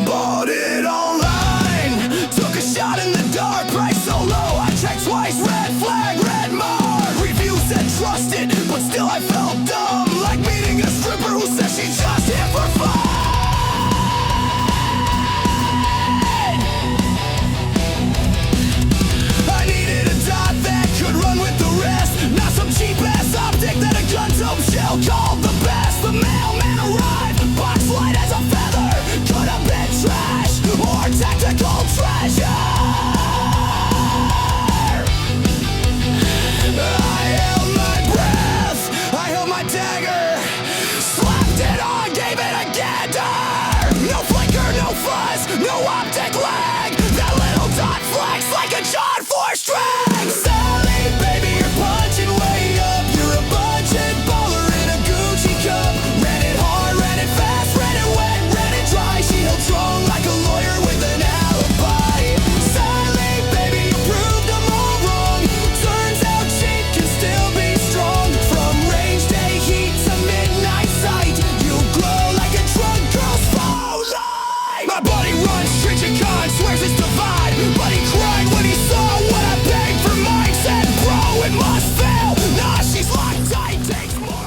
Bought it online, took a shot in the dark, price so low, I checked twice, red flag, red mark. Reviews said trusted, but still I felt dumb, like meeting a stripper who says she just hit for fun. I needed a dot that could run with the rest, not some cheap ass optic that a gun dope shell called the best. The mailman arrived, box light as a feather, could have been trash or tactical treasure. I held my breath, I held my dagger, slapped it on, gave it a gander. No flicker, no fuzz, no optic lag, that little dot flex like a John Force drag. Cyelee, baby, you're punching way up, you're a budget baller in a Gucci cup. Ran it hard, ran it fast, ran it wet, ran it dry. She held strong like a lawyer with an alibi. Cyelee, baby, you proved them all wrong. Turns out cheap can still be strong. From range day heat to midnight sight, you glow like a drunk girl's spotlight. My buddy runs streets and cons, swears it's divine, but he cried when he saw what I begged for mine. Said, bro, it must fail. Nah, she's locked tight, takes more.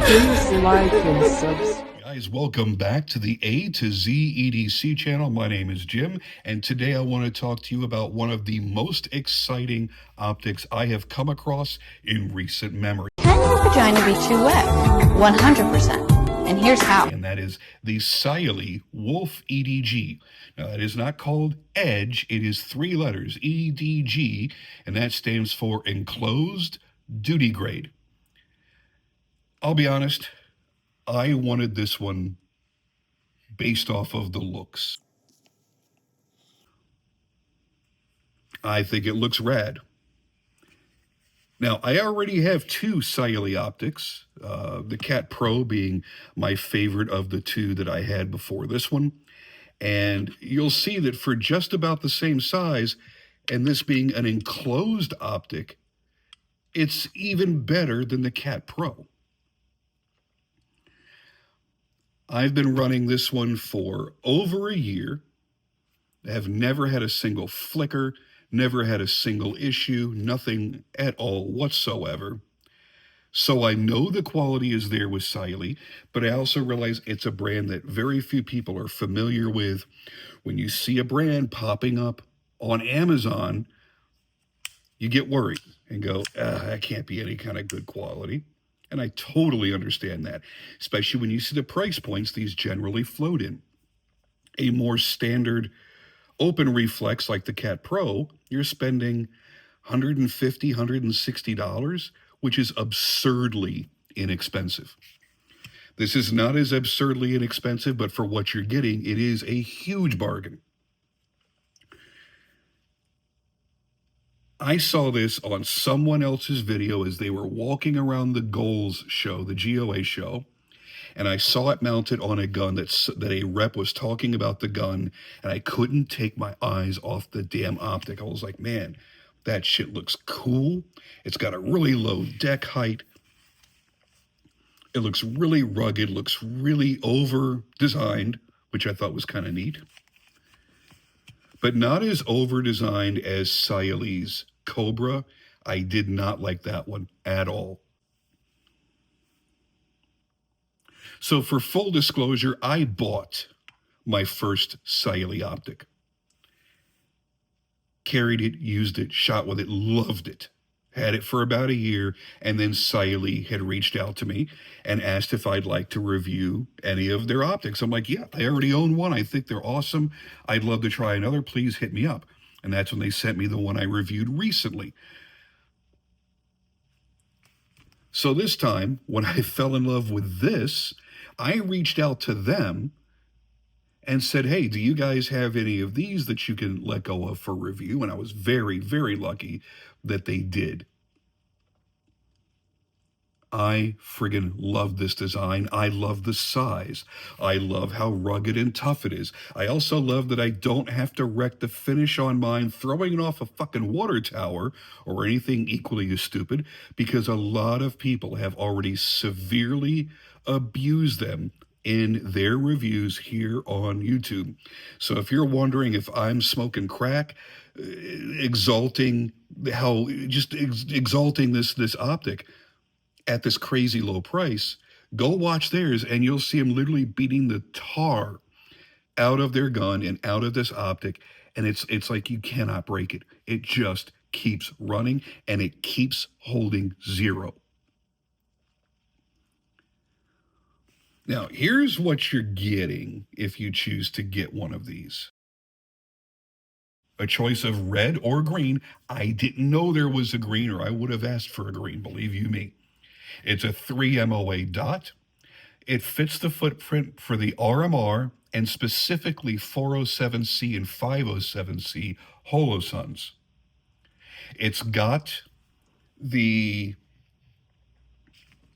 Please like and subscribe. Guys, welcome back to the A to Z EDC channel. My name is Jim, and today I want to talk to you about one of the most exciting optics I have come across in recent memory. Can your vagina be too wet? 100%. And here's how. And that is the Cyelee Wolf EDG. Now, that is not called EDGE. It is 3 letters, EDG, and that stands for Enclosed Duty Grade. I'll be honest, I wanted this one based off of the looks. I think it looks rad. Now, I already have 2 Cyelee optics, the Cat Pro being my favorite of the 2 that I had before this one. And you'll see that for just about the same size, and this being an enclosed optic, it's even better than the Cat Pro. I've been running this one for over a year. I have never had a single flicker, never had a single issue, nothing at all whatsoever. So I know the quality is there with Cyelee, but I also realize it's a brand that very few people are familiar with. When you see a brand popping up on Amazon, you get worried and go, that can't be any kind of good quality. And I totally understand that, especially when you see the price points these generally float in. A more standard open reflex like the Cat Pro, you're spending $150, $160, which is absurdly inexpensive. This is not as absurdly inexpensive, but for what you're getting, it is a huge bargain. I saw this on someone else's video as they were walking around the Goals show, the GOA show, and I saw it mounted on a gun that a rep was talking about the gun, and I couldn't take my eyes off the damn optic. I was like, man, that shit looks cool. It's got a really low deck height. It looks really rugged, looks really over-designed, which I thought was kind of neat. But not as over-designed as Cyelee's Cobra. I did not like that one at all. So for full disclosure, I bought my first Cyelee optic. Carried it, used it, shot with it, loved it. Had it for about a year, and then Cyelee had reached out to me and asked if I'd like to review any of their optics. I'm like, yeah, I already own one. I think they're awesome. I'd love to try another. Please hit me up. And that's when they sent me the one I reviewed recently. So this time, when I fell in love with this, I reached out to them and said, hey, do you guys have any of these that you can let go of for review? And I was very, very lucky that they did. I friggin' love this design. I love the size. I love how rugged and tough it is. I also love that I don't have to wreck the finish on mine throwing it off a fucking water tower or anything equally as stupid, because a lot of people have already severely abused them in their reviews here on YouTube. So if you're wondering if I'm smoking crack, exalting this optic at this crazy low price, go watch theirs and you'll see them literally beating the tar out of their gun and out of this optic, and it's like you cannot break it. It just keeps running and it keeps holding zero. Now, here's what you're getting if you choose to get one of these. A choice of red or green. I didn't know there was a green, or I would have asked for a green, believe you me. It's a 3 MOA dot. It fits the footprint for the RMR and specifically 407C and 507C holosuns. It's got the,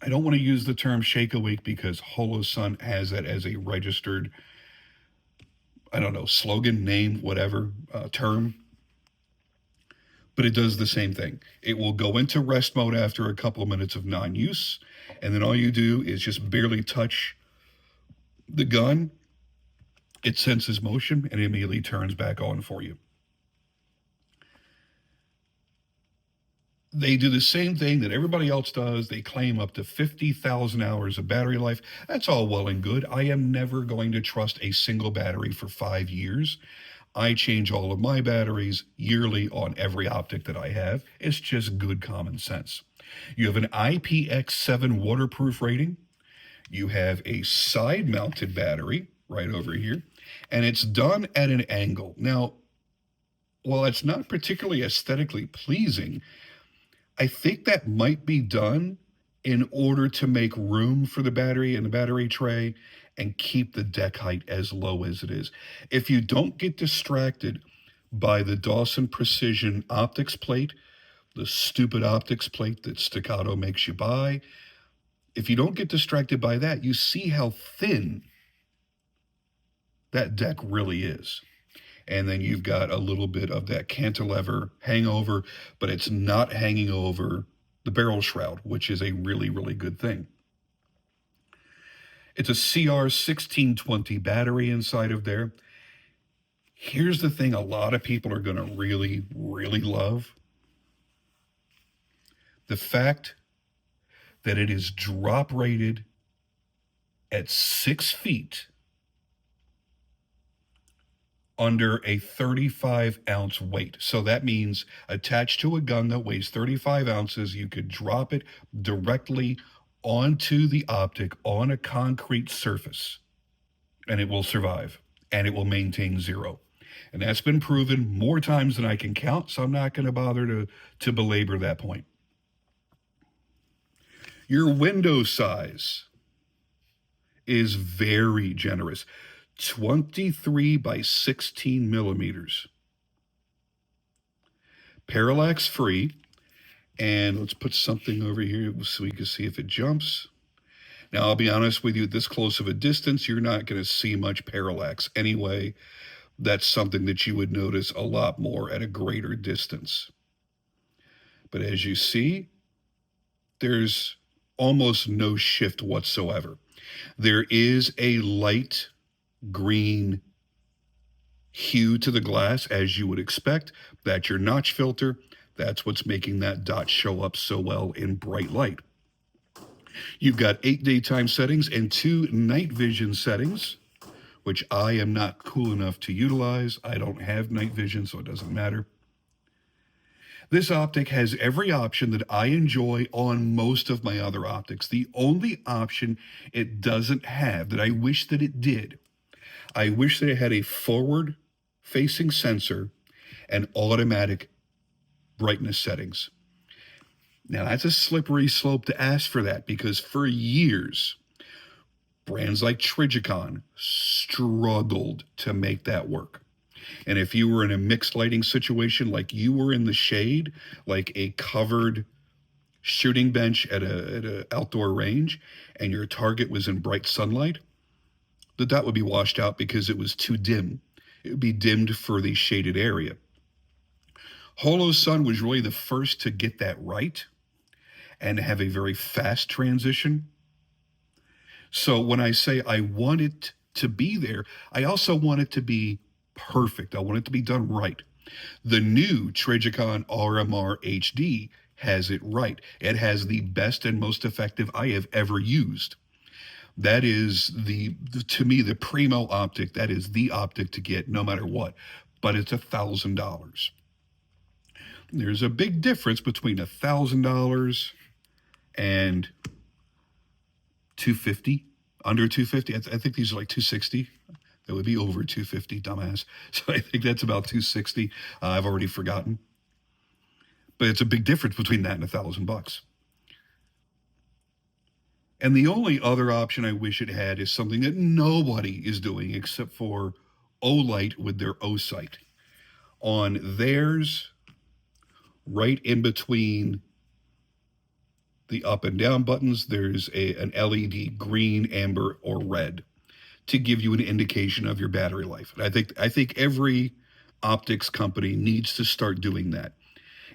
I don't want to use the term shake awake because holosun has that as a registered, I don't know, slogan, name, whatever, term. But it does the same thing. It will go into rest mode after a couple of minutes of non-use, and then all you do is just barely touch the gun. It senses motion and immediately turns back on for you. They do the same thing that everybody else does. They claim up to 50,000 hours of battery life. That's all well and good. I am never going to trust a single battery for 5 years. I change all of my batteries yearly on every optic that I have. It's just good common sense. You have an IPX7 waterproof rating. You have a side-mounted battery right over here, and it's done at an angle. Now, while it's not particularly aesthetically pleasing, I think that might be done in order to make room for the battery and the battery tray and keep the deck height as low as it is. If you don't get distracted by the Dawson Precision optics plate, the stupid optics plate that Staccato makes you buy, if you don't get distracted by that, you see how thin that deck really is. And then you've got a little bit of that cantilever hangover, but it's not hanging over the barrel shroud, which is a really, really good thing. It's a CR1620 battery inside of there. Here's the thing a lot of people are going to really, really love. The fact that it is drop rated at 6 feet under a 35-ounce weight. So that means attached to a gun that weighs 35 ounces, you could drop it directly onto the optic on a concrete surface, and it will survive, and it will maintain zero. And that's been proven more times than I can count, so I'm not going to bother to belabor that point. Your window size is very generous. 23 by 16 millimeters. Parallax free. And let's put something over here so we can see if it jumps. Now, I'll be honest with you, this close of a distance, you're not going to see much parallax anyway. That's something that you would notice a lot more at a greater distance. But as you see, there's almost no shift whatsoever. There is a light green hue to the glass, as you would expect. That's your notch filter. That's what's making that dot show up so well in bright light. You've got 8 daytime settings and 2 night vision settings, which I am not cool enough to utilize. I don't have night vision, so it doesn't matter. This optic has every option that I enjoy on most of my other optics. The only option it doesn't have that I wish that it did, I wish that it had a forward-facing sensor and automatic brightness settings. Now, that's a slippery slope to ask for that, because for years, brands like Trijicon struggled to make that work. And if you were in a mixed lighting situation, like you were in the shade, like a covered shooting bench at a outdoor range and your target was in bright sunlight, the dot would be washed out because it was too dim. It would be dimmed for the shaded area. Holosun was really the first to get that right and have a very fast transition. So when I say I want it to be there, I also want it to be perfect. I want it to be done right. The new Trigicon RMR HD has it right. It has the best and most effective I have ever used. That is to me, the primo optic. That is the optic to get no matter what, but it's $1,000. There's a big difference between $1,000 and $250, under $250. I think these are like $260. That would be over $250, dumbass. So I think that's about $260. I've already forgotten. But it's a big difference between that and $1,000. And the only other option I wish it had is something that nobody is doing except for Olight with their O-Sight. On theirs, right in between the up and down buttons, there's an LED green, amber, or red to give you an indication of your battery life. And I think every optics company needs to start doing that.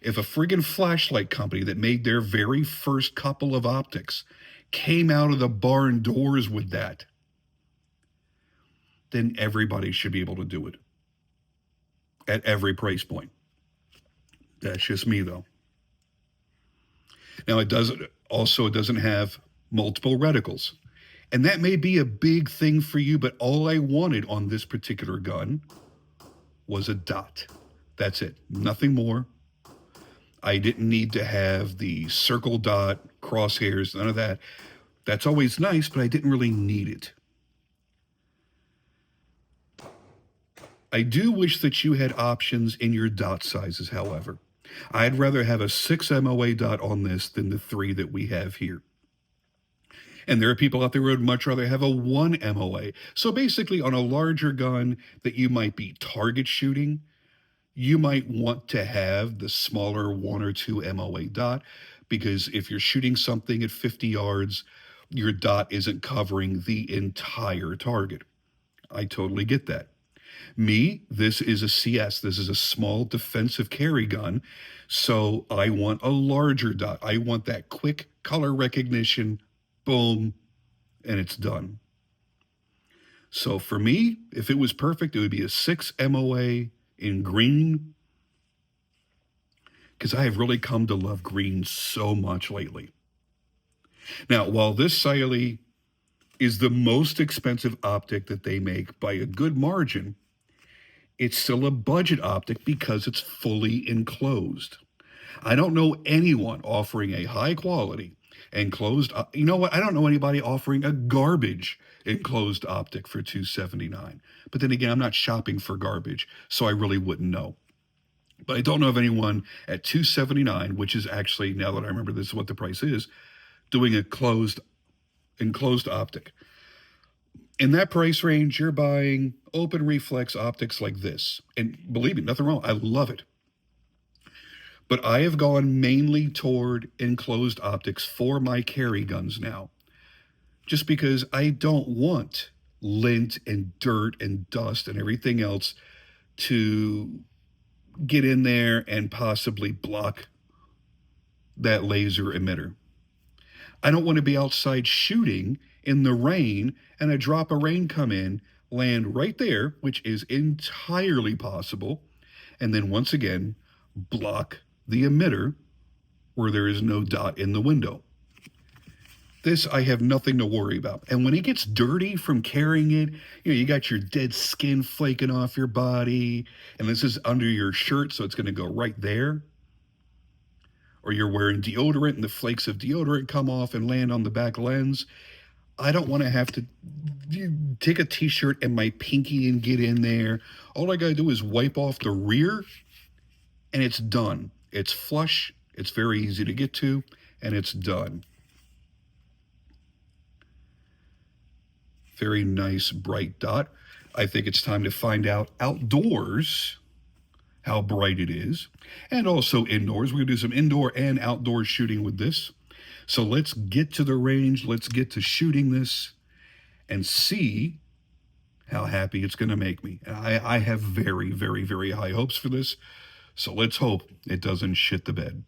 If a friggin' flashlight company that made their very first couple of optics came out of the barn doors with that, then everybody should be able to do it at every price point. That's just me, though. Now, it doesn't have multiple reticles. And that may be a big thing for you, but all I wanted on this particular gun was a dot. That's it. Nothing more. I didn't need to have the circle dot, crosshairs, none of that. That's always nice, but I didn't really need it. I do wish that you had options in your dot sizes, however. I'd rather have a 6 MOA dot on this than the 3 that we have here. And there are people out there who would much rather have a 1 MOA. So basically, on a larger gun that you might be target shooting, you might want to have the smaller 1 or 2 MOA dot, because if you're shooting something at 50 yards, your dot isn't covering the entire target. I totally get that. Me, this is a CS. This is a small defensive carry gun. So I want a larger dot. I want that quick color recognition, boom, and it's done. So for me, if it was perfect, it would be a 6 MOA in green, because I have really come to love green so much lately. Now, while this Cyelee is the most expensive optic that they make by a good margin, it's still a budget optic because it's fully enclosed. I don't know anyone offering a high quality enclosed. You know what? I don't know anybody offering a garbage enclosed optic for $279. But then again, I'm not shopping for garbage, so I really wouldn't know. But I don't know of anyone at $279, which is actually, now that I remember this is what the price is, doing a enclosed optic. In that price range, you're buying open reflex optics like this. And believe me, nothing wrong. I love it. But I have gone mainly toward enclosed optics for my carry guns now, just because I don't want lint and dirt and dust and everything else to get in there and possibly block that laser emitter. I don't want to be outside shooting in the rain and a drop of rain come in, land right there, which is entirely possible, and then once again block the emitter where there is no dot in the window. This I have nothing to worry about. And when it gets dirty from carrying it, you got your dead skin flaking off your body, and this is under your shirt, so it's going to go right there. Or you're wearing deodorant and the flakes of deodorant come off and land on the back lens. I don't want to have to take a t-shirt and my pinky and get in there. All I got to do is wipe off the rear and it's done. It's flush, it's very easy to get to, and it's done. Very nice bright dot. I think it's time to find out outdoors how bright it is, and also indoors. We're going to do some indoor and outdoor shooting with this. So let's get to the range, let's get to shooting this, and see how happy it's going to make me. I have very, very, very high hopes for this, so let's hope it doesn't shit the bed.